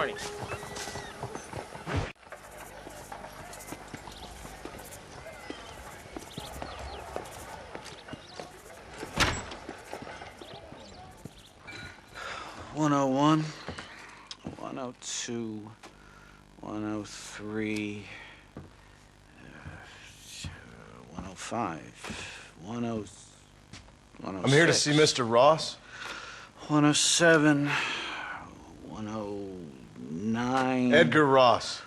morning. "101, 102, 103, 105, 106. I'm here to see Mr. Ross. 107, 109. Edgar Ross.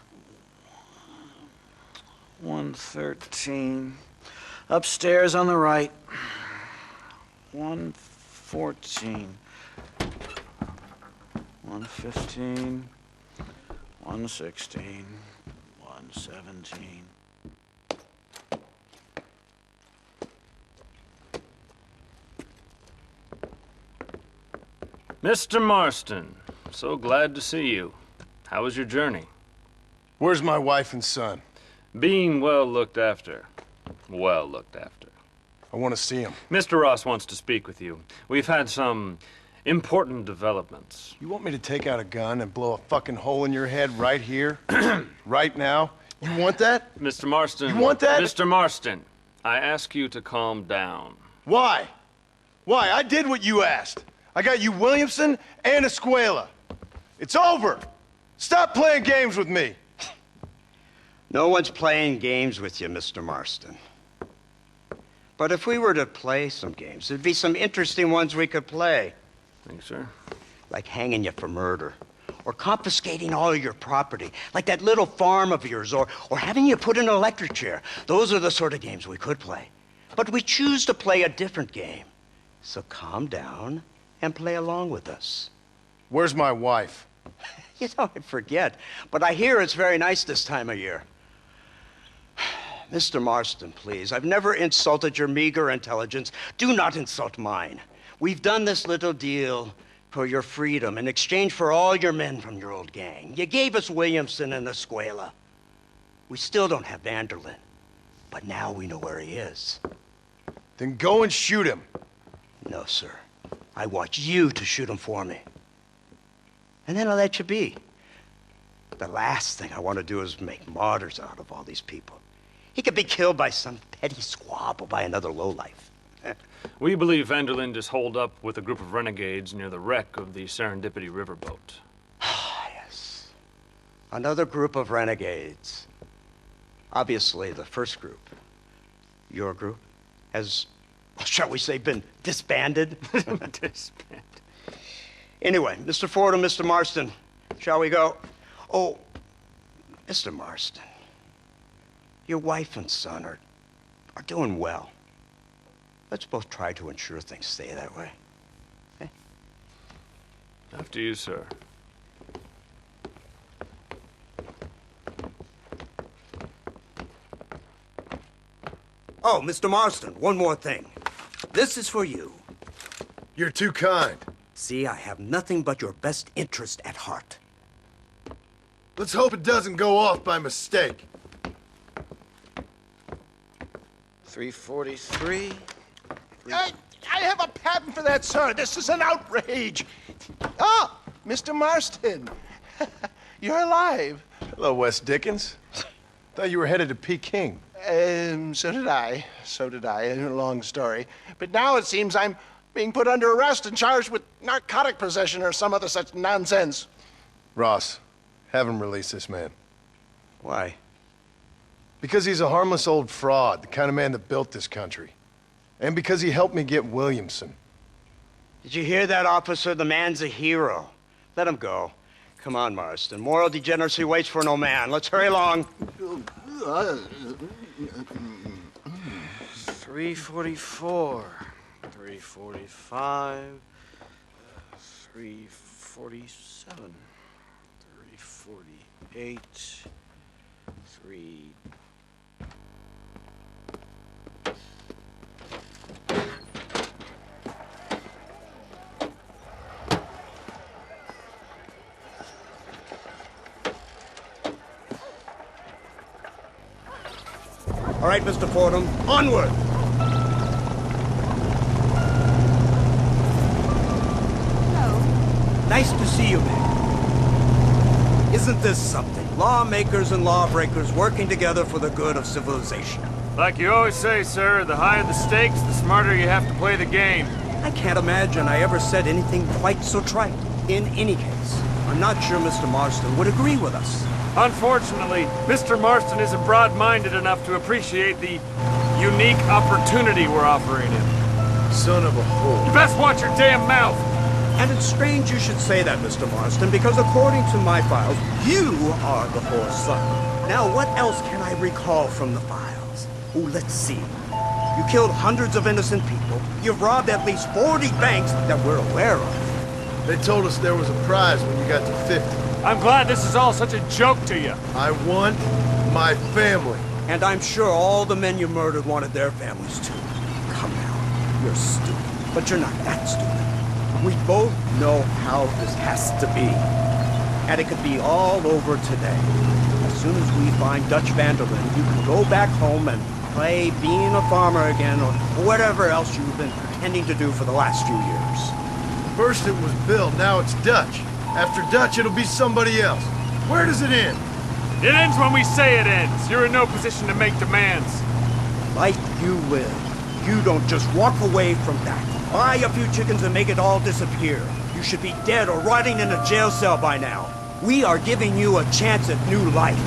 113. Upstairs on the right. 114. 115. 116. 117. Mr. Marston, so glad to see you. How was your journey? Where's my wife and son? Being well looked after. Well looked after. I want to see him. Mr. Ross wants to speak with you. We've had some important developments. You want me to take out a gun and blow a fucking hole in your head right here? Right now? You want that? Mr. Marston. You want that? Mr. Marston, I ask you to calm down. Why? Why? I did what you asked. I got you Williamson and Escuela. It's over. Stop playing games with me. No one's playing games with you, Mr. Marston. But if we were to play some games, there'd be some interesting ones we could play. Thanks, sir. Like hanging you for murder, or confiscating all of your property, like that little farm of yours, or having you put in an electric chair. Those are the sort of games we could play. But we choose to play a different game. So calm down and play along with us. Where's my wife? You know, I forget, but I hear it's very nice this time of year. Mr. Marston, please, I've never insulted your meager intelligence. Do not insult mine. We've done this little deal for your freedom in exchange for all your men from your old gang. You gave us Williamson and Escuela. We still don't have Vanderlyn, but now we know where he is. Then go and shoot him. No, sir. I want you to shoot him for me. And then I'll let you be. The last thing I want to do is make martyrs out of all these people. He could be killed by some petty squabble by another lowlife. We believe Vanderlyn is holed up with a group of renegades near the wreck of the Serendipity riverboat. Ah, yes. Another group of renegades. Obviously, the first group, your group, has, shall we say, been disbanded? Disbanded. Anyway, Mr. Fordham, Mr. Marston, shall we go? Oh, Mr. Marston, your wife and son are doing well. Let's both try to ensure things stay that way. Okay? After you, sir. Oh, Mr. Marston, one more thing. This is for you. You're too kind. See, I have nothing but your best interest at heart. Let's hope it doesn't go off by mistake. 343. I have a patent for that, sir. This is an outrage. Oh, Mr. Marston. You're alive. Hello, Wes Dickens. Thought you were headed to Peking. So did I. So did I. A long story. But now it seems I'm being put under arrest and charged with narcotic possession or some other such nonsense. Ross, have him release this man. Why? Because he's a harmless old fraud, the kind of man that built this country. And because he helped me get Williamson. Did you hear that, officer? The man's a hero. Let him go. Come on, Marston. Moral degeneracy waits for no man. Let's hurry along. 344. 345. 347. 348. 3... All right, Mr. Fordham, onward! Hello. Nice to see you, man. Isn't this something? Lawmakers and lawbreakers working together for the good of civilization. Like you always say, sir, the higher the stakes, the smarter you have to play the game. I can't imagine I ever said anything quite so trite. In any case, I'm not sure Mr. Marston would agree with us. Unfortunately, Mr. Marston isn't broad-minded enough to appreciate the unique opportunity we're offering him. Son of a whore. You best watch your damn mouth! And it's strange you should say that, Mr. Marston, because according to my files, you are the whore's son. Now, what else can I recall from the files? Oh, let's see. You killed hundreds of innocent people. You've robbed at least 40 banks that we're aware of. They told us there was a prize when you got to 50. I'm glad this is all such a joke to you. I want my family. And I'm sure all the men you murdered wanted their families too. Come now, you're stupid, but you're not that stupid. We both know how this has to be. And it could be all over today. As soon as we find Dutch Vanderlyn, you can go back home and play being a farmer again, or whatever else you've been pretending to do for the last few years. First it was Bill, now it's Dutch. After Dutch, it'll be somebody else. Where does it end? It ends when we say it ends. You're in no position to make demands. Like you will. You don't just walk away from that. Buy a few chickens and make it all disappear. You should be dead or rotting in a jail cell by now. We are giving you a chance at new life.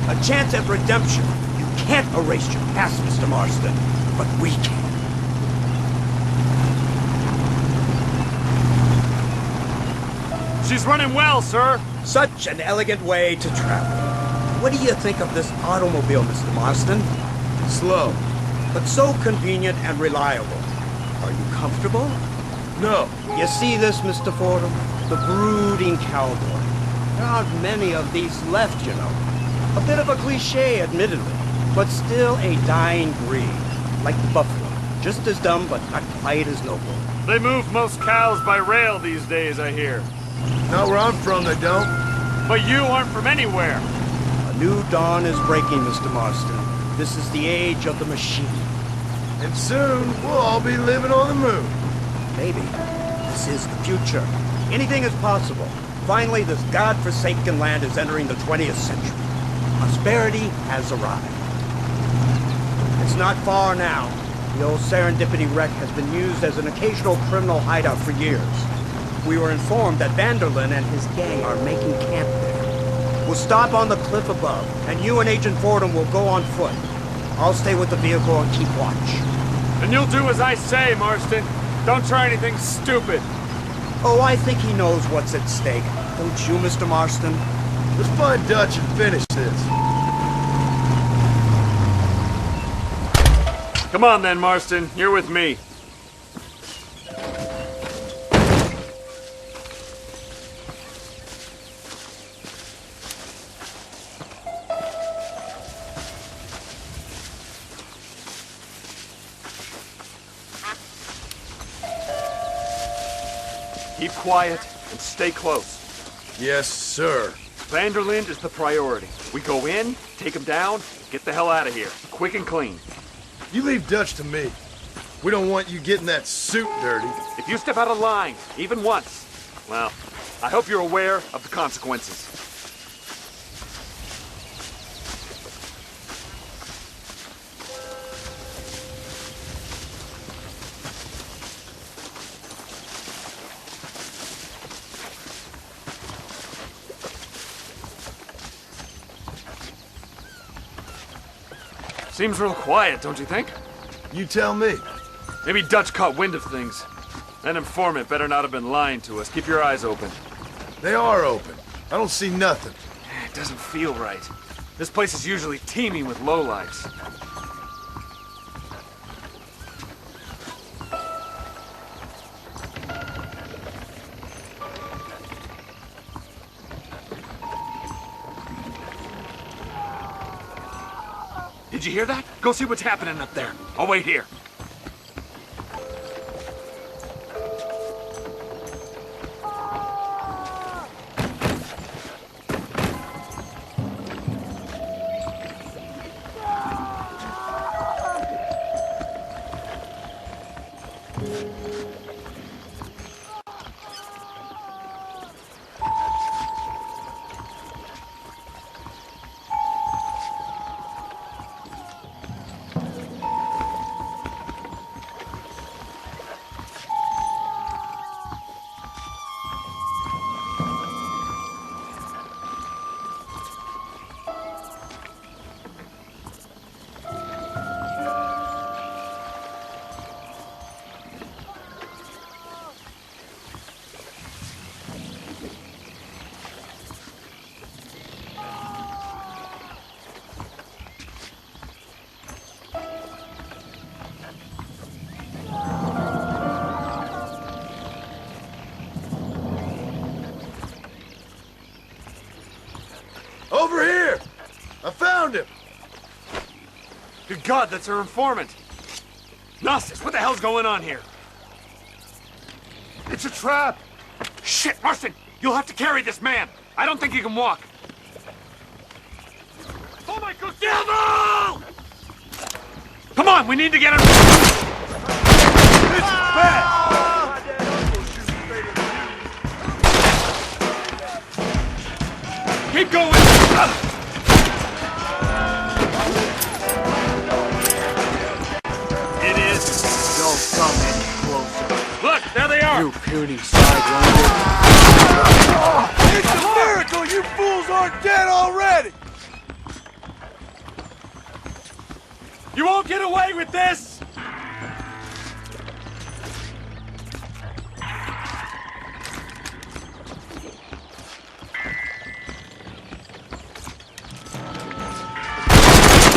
A chance at redemption. You can't erase your past, Mr. Marston, but we can. She's running well, sir. Such an elegant way to travel. What do you think of this automobile, Mr. Marston? Slow. But so convenient and reliable. Are you comfortable? No. You see this, Mr. Fordham? The brooding cowboy. There aren't many of these left, you know. A bit of a cliche, admittedly, but still a dying breed. Like the buffalo. Just as dumb, but not quite as noble. They move most cows by rail these days, I hear. Not where I'm from, they don't. But you aren't from anywhere. A new dawn is breaking, Mr. Marston. This is the age of the machine. And soon, we'll all be living on the moon. Maybe. This is the future. Anything is possible. Finally, this godforsaken land is entering the 20th century. Prosperity has arrived. It's not far now. The old Serendipity wreck has been used as an occasional criminal hideout for years. We were informed that Vanderlyn and his gang are making camp there. We'll stop on the cliff above, and you and Agent Fordham will go on foot. I'll stay with the vehicle and keep watch. And you'll do as I say, Marston. Don't try anything stupid. Oh, I think he knows what's at stake. Don't you, Mr. Marston? Let's find Dutch and finish this. Come on then, Marston. You're with me. Keep quiet and stay close. Yes, sir. Vanderlyn is the priority. We go in, take him down, get the hell out of here. Quick and clean. You leave Dutch to me. We don't want you getting that suit dirty. If you step out of line, even once, well, I hope you're aware of the consequences. Seems real quiet, don't you think? You tell me. Maybe Dutch caught wind of things. That informant better not have been lying to us. Keep your eyes open. They are open. I don't see nothing. It doesn't feel right. This place is usually teeming with lowlifes. Did you hear that? Go see what's happening up there. I'll wait here. Good God, that's our informant. Gnostics, what the hell's going on here? It's a trap. Shit, Marston, you'll have to carry this man. I don't think he can walk. Oh my God, devil! Come on, we need to get him. It's bad. Keep going. It is. Don't come any closer. Look, there they are. You puny sidewinder. It's a miracle you fools aren't dead already! You won't get away with this.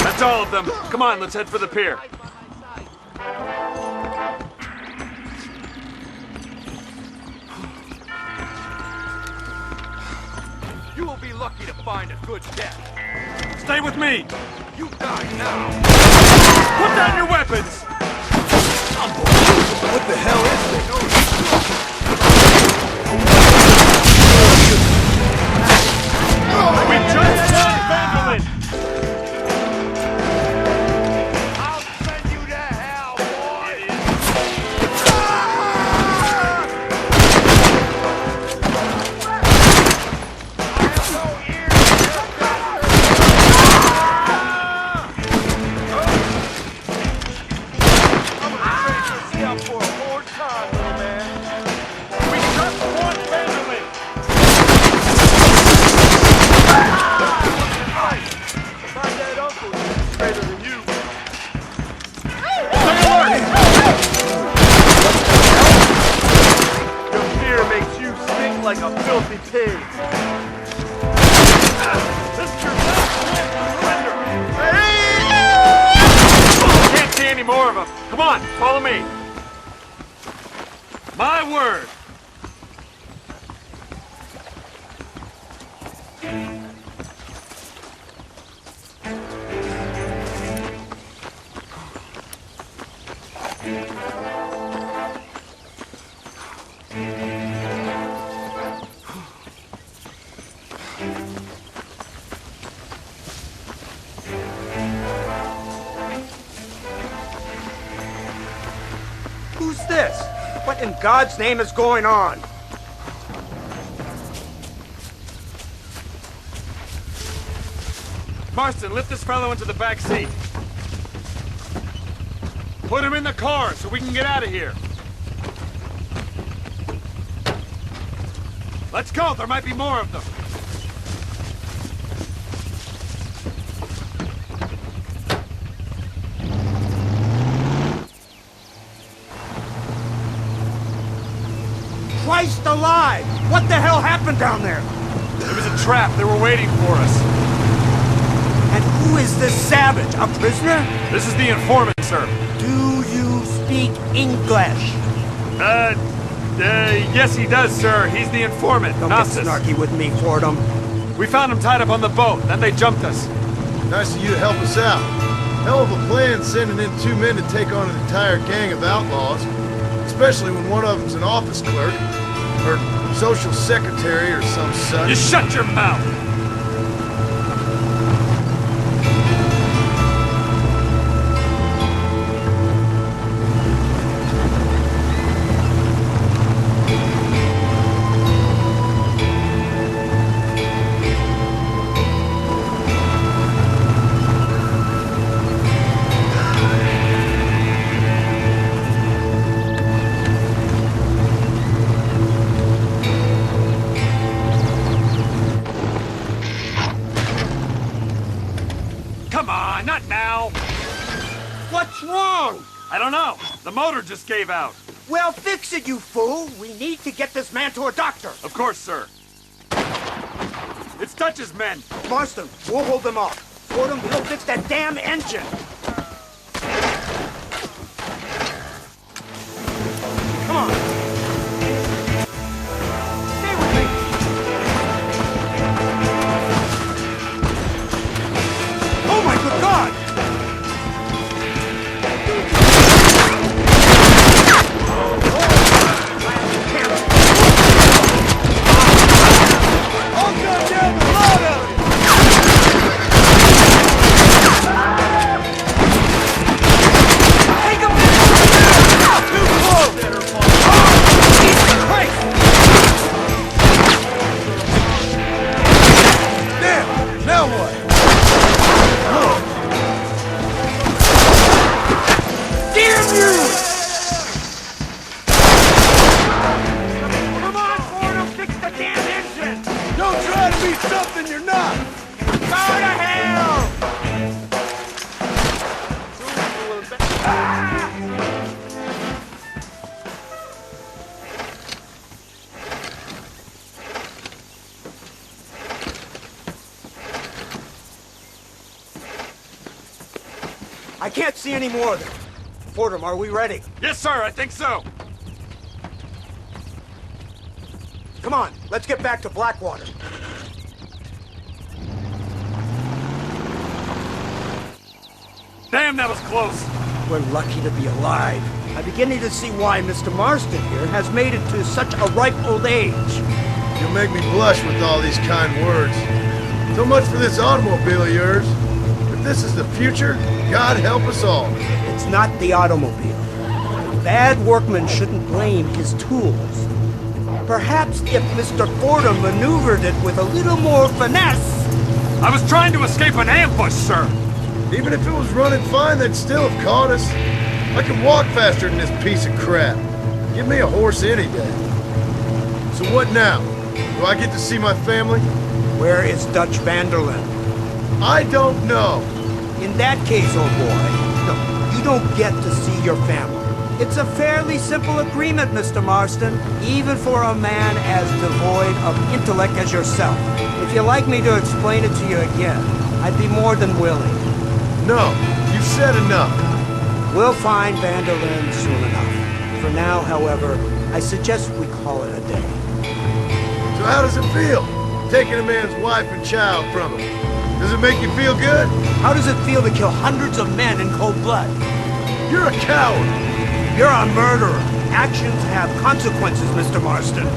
That's all of them. Come on, let's head for the pier. You will be lucky to find a good death. Stay with me. You die now. Put down your weapons. What the hell is this? We just won Vanderlyn. I'll send you to hell, boy! For a hard time, little man. We just won Vanderlyn. My dead uncle is greater than you. Your fear makes you stink like a filthy pig. This is your last chance to surrender. Can't see any more of them. Come on, follow me. My word. Who's this? What in God's name is going on? Marston, lift this fellow into the back seat. Put him in the car so we can get out of here. Let's go, there might be more of them. Christ alive! What the hell happened down there? It was a trap, they were waiting for us. And who is this savage? A prisoner? This is the informant, sir. Do you speak English? Yes he does, sir. He's the informant, Don't get Gnosis. snarky with me, Fordham. We found him tied up on the boat, then they jumped us. Nice of you to help us out. Hell of a plan sending in 2 men to take on an entire gang of outlaws. Especially when one of them's an office clerk, or social secretary, or some such. You shut your mouth! Come on, not now! What's wrong? I don't know. The motor just gave out. Well, fix it, you fool. We need to get this man to a doctor. Of course, sir. It's Dutch's men. Marston, we'll hold them off. Fordham, we'll fix that damn engine. Come on. Stay with me. Oh, my good God! can't see any more of them. Fordham, are we ready? Yes, sir, I think so. Come on, let's get back to Blackwater. Damn, that was close. We're lucky to be alive. I'm beginning to see why Mr. Marston here has made it to such a ripe old age. You'll make me blush with all these kind words. So much for this automobile of yours. If this is the future, God help us all. It's not the automobile. A bad workman shouldn't blame his tools. Perhaps if Mr. Fordham maneuvered it with a little more finesse. I was trying to escape an ambush, sir. Even if it was running fine, they'd still have caught us. I can walk faster than this piece of crap. Give me a horse any day. So what now? Do I get to see my family? Where is Dutch Vanderlyn? I don't know. In that case, old boy, no, you don't get to see your family. It's a fairly simple agreement, Mr. Marston, even for a man as devoid of intellect as yourself. If you'd like me to explain it to you again, I'd be more than willing. No, you've said enough. We'll find Vanderlyn soon enough. For now, however, I suggest we call it a day. So how does it feel, taking a man's wife and child from him? Does it make you feel good? How does it feel to kill hundreds of men in cold blood? You're a coward. You're a murderer. Actions have consequences, Mr. Marston.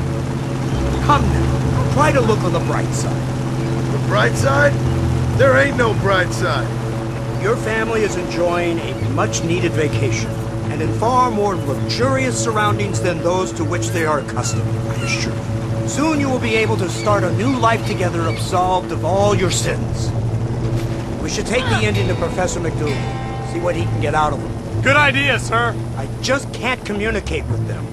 Come now, try to look on the bright side. The bright side? There ain't no bright side. Your family is enjoying a much-needed vacation, and in far more luxurious surroundings than those to which they are accustomed, I assure you. Soon you will be able to start a new life together absolved of all your sins. We should take the Indian to Professor McDougal, see what he can get out of him. Good idea, sir. I just can't communicate with them.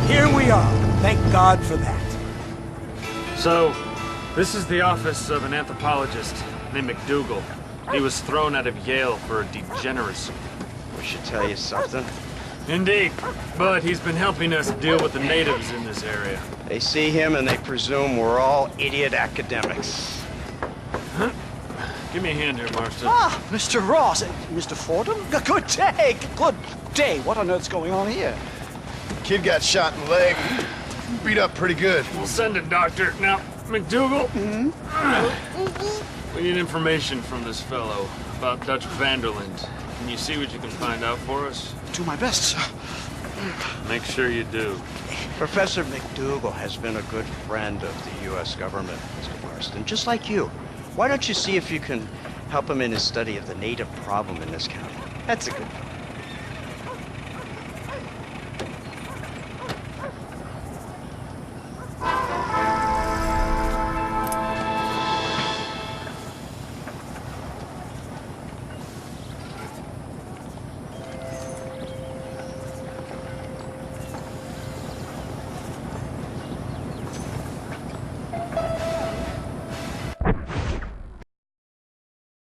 Here we are. Thank God for that. So, this is the office of an anthropologist named McDougal. He was thrown out of Yale for a degeneracy. We should tell you something. Indeed, but he's been helping us deal with the natives in this area. They see him and they presume we're all idiot academics. Give me a hand here, Marston. Ah, Mr. Ross. Mr. Fordham? Good day. Good day. What on earth's going on here? Kid got shot in the leg. Beat up pretty good. We'll send a doctor. Now, McDougal, we need information from this fellow about Dutch Vanderlyn. Can you see what you can find out for us? Do my best, sir. Make sure you do. Professor McDougal has been a good friend of the U.S. government, Mr. Marston, just like you. Why don't you see if you can help him in his study of the native problem in this county? That's a good one.